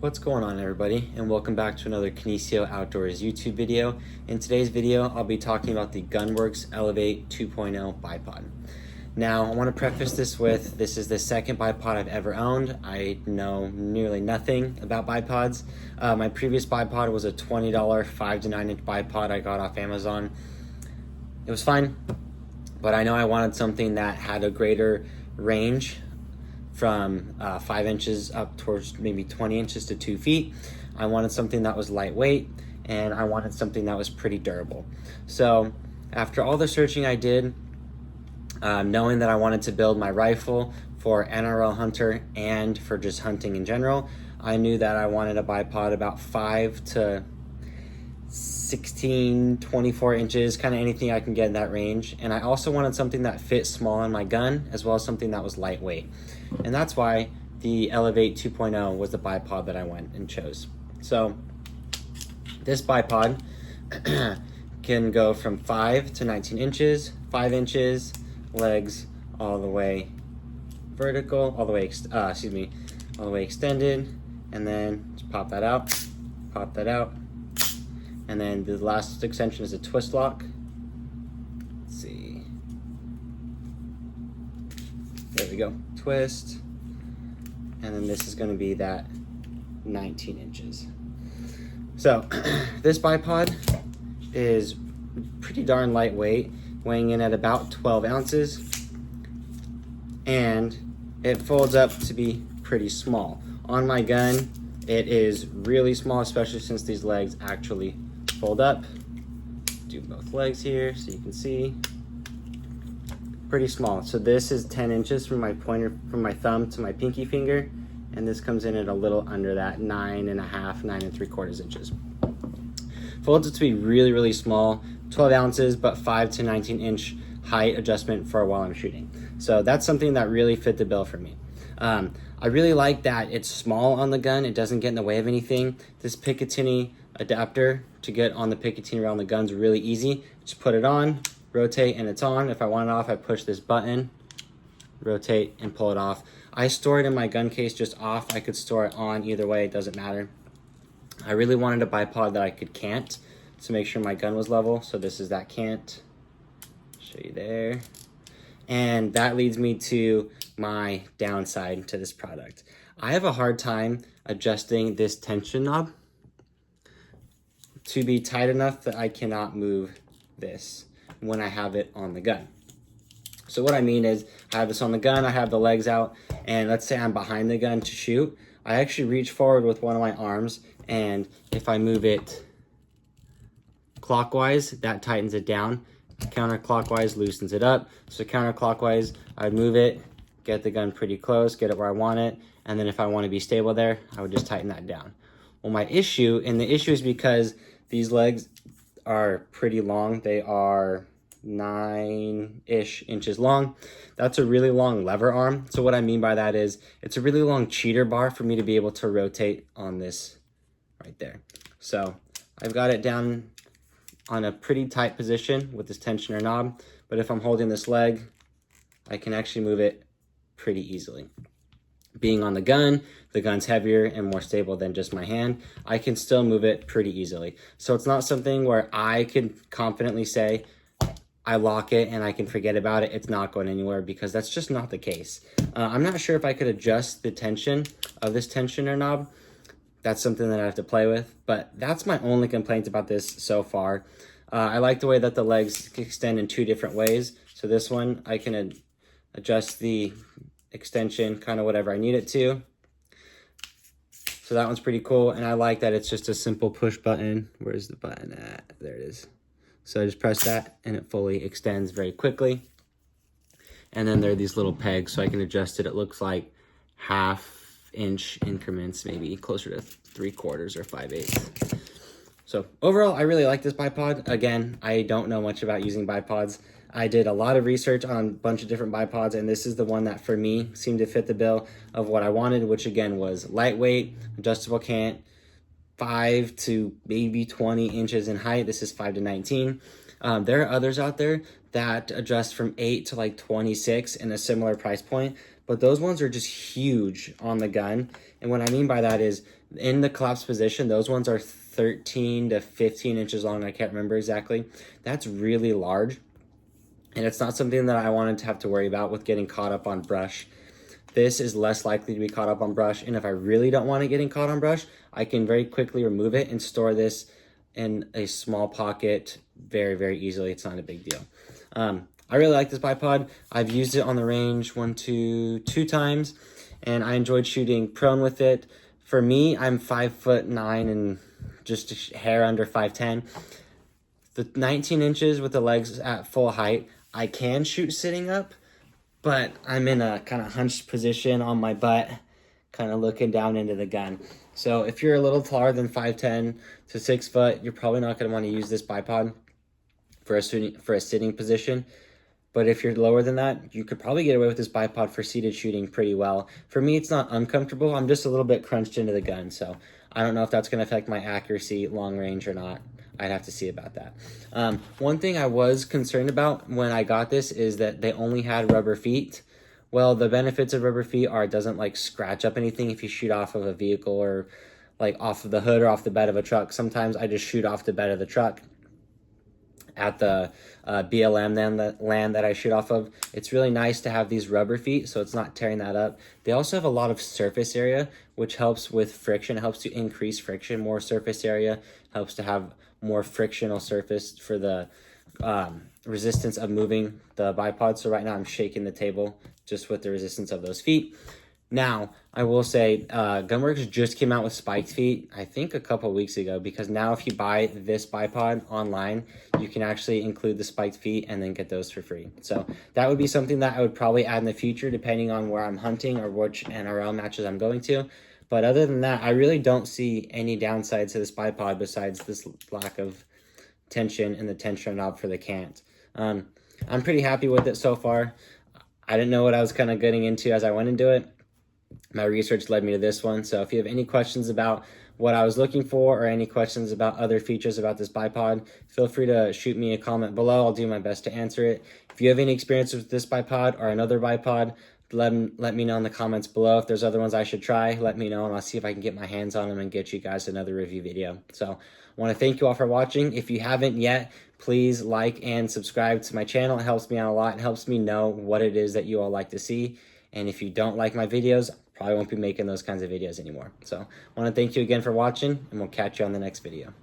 What's going on, everybody, and welcome back to another Kinesio Outdoors YouTube video. In today's video, I'll be talking about the Gunwerks Elevate 2.0 bipod. Now, I want to preface this with, this is the second bipod I've ever owned. I know nearly nothing about bipods. My previous bipod was a $20 5 to 9 inch bipod I got off Amazon. It was fine, but I know I wanted something that had a greater range from 5 inches up towards maybe 20 inches to 2 feet. I wanted something that was lightweight, and I wanted something that was pretty durable. So after all the searching I did, knowing that I wanted to build my rifle for NRL hunter and for just hunting in general, I knew that I wanted a bipod about 5 to 16, 24 inches, kind of anything I can get in that range. And I also wanted something that fit small on my gun, as well as something that was lightweight. And that's why the Elevate 2.0 was the bipod that I went and chose. So this bipod can go from 5 to 19 inches, 5 inches, legs all the way vertical, all the way, all the way extended, and then just pop that out, and then the last extension is a twist lock. Let's see. There we go, twist. And then this is gonna be that 19 inches. So this bipod is pretty darn lightweight, weighing in at about 12 ounces. And it folds up to be pretty small. On my gun, it is really small, especially since these legs actually fold up. Do both legs here so you can see. Pretty small. So this is 10 inches from my pointer, from my thumb to my pinky finger, and this comes in at a little under that, 9.5, 9 3/4 inches. Folds it to be really, really small, 12 ounces, but 5 to 19 inch height adjustment for while I'm shooting. So that's something that really fit the bill for me. I really like that it's small on the gun. It doesn't get in the way of anything. This Picatinny adapter to get on the Picatinny around the gun's really easy. Just put it on, rotate, and it's on. If I want it off, I push this button, rotate, and pull it off. I store it in my gun case just off. I could store it on either way, it doesn't matter. I really wanted a bipod that I could cant to make sure my gun was level. So this is that cant. Show you there. And that leads me to my downside to this product. I have a hard time adjusting this tension knob to be tight enough that I cannot move this when I have it on the gun. So what I mean is, I have this on the gun, I have the legs out, and let's say I'm behind the gun to shoot. I actually reach forward with one of my arms, and if I move it clockwise, that tightens it down. Counterclockwise loosens it up. So counterclockwise, I'd move it, get the gun pretty close, get it where I want it, and then if I want to be stable there, I would just tighten that down. Well, my issue, and the issue is because these legs are pretty long. They are 9-ish inches long. That's a really long lever arm. So what I mean by that is, it's a really long cheater bar for me to be able to rotate on this right there. So I've got it down on a pretty tight position with this tensioner knob, but if I'm holding this leg, I can actually move it pretty easily. Being on the gun's heavier and more stable than just my hand, I can still move it pretty easily. So it's not something where I can confidently say, I lock it and I can forget about it, it's not going anywhere, because that's just not the case. I'm not sure if I could adjust the tension of this tensioner knob. That's something that I have to play with, but that's my only complaint about this so far. I like the way that the legs extend in 2 different ways. So this one, I can adjust the extension kind of whatever I need it to. So that one's pretty cool, and I like that it's just a simple push button. Where's the button at? There it is. So I just press that and it fully extends very quickly. And then there are these little pegs so I can adjust it. It looks like 1/2 inch increments, maybe closer to 3/4 or 5/8. So overall, I really like this bipod. Again, I don't know much about using bipods. I did a lot of research on a bunch of different bipods, and this is the one that for me seemed to fit the bill of what I wanted, which again was lightweight, adjustable cant, 5 to maybe 20 inches in height. This is 5 to 19. There are others out there that adjust from 8 to like 26 in a similar price point, but those ones are just huge on the gun. And what I mean by that is In the collapsed position, those ones are 13 to 15 inches long. I can't remember exactly. That's really large. And it's not something that I wanted to have to worry about with getting caught up on brush. This is less likely to be caught up on brush. And if I really don't want it getting caught on brush, I can very quickly remove it and store this in a small pocket very, very easily. It's not a big deal. I really like this bipod. I've used it on the range two times, and I enjoyed shooting prone with it. For me, I'm 5'9" and just a hair under 5'10". The 19 inches with the legs at full height, I can shoot sitting up, but I'm in a kind of hunched position on my butt, kind of looking down into the gun. So if you're a little taller than 5'10" to 6 foot, you're probably not going to want to use this bipod for a sitting position. But if you're lower than that, you could probably get away with this bipod for seated shooting pretty well. For me, it's not uncomfortable. I'm just a little bit crunched into the gun, so I don't know if that's going to affect my accuracy long range or not. I'd have to see about that. One thing I was concerned about when I got this is that they only had rubber feet. Well, the benefits of rubber feet are it doesn't like scratch up anything if you shoot off of a vehicle or like off of the hood or off the bed of a truck. Sometimes I just shoot off the bed of the truck at the BLM land that I shoot off of. It's really nice to have these rubber feet so it's not tearing that up. They also have a lot of surface area, which helps with friction. It helps to increase friction. More surface area helps to have more frictional surface for the resistance of moving the bipod. So right now I'm shaking the table just with the resistance of those feet. Now, I will say Gunwerks just came out with spiked feet, I think a couple of weeks ago, because now if you buy this bipod online, you can actually include the spiked feet and then get those for free. So that would be something that I would probably add in the future, depending on where I'm hunting or which NRL matches I'm going to. But other than that, I really don't see any downsides to this bipod besides this lack of tension and the tensioner knob for the cant. I'm pretty happy with it so far. I didn't know what I was kind of getting into as I went into it. My research led me to this one. So if you have any questions about what I was looking for or any questions about other features about this bipod, feel free to shoot me a comment below. I'll do my best to answer it. If you have any experience with this bipod or another bipod, let me know in the comments below. If there's other ones I should try, let me know and I'll see if I can get my hands on them and get you guys another review video. So I want to thank you all for watching. If you haven't yet, please like and subscribe to my channel. It helps me out a lot. It helps me know what it is that you all like to see. And if you don't like my videos, probably won't be making those kinds of videos anymore. So I want to thank you again for watching, and we'll catch you on the next video.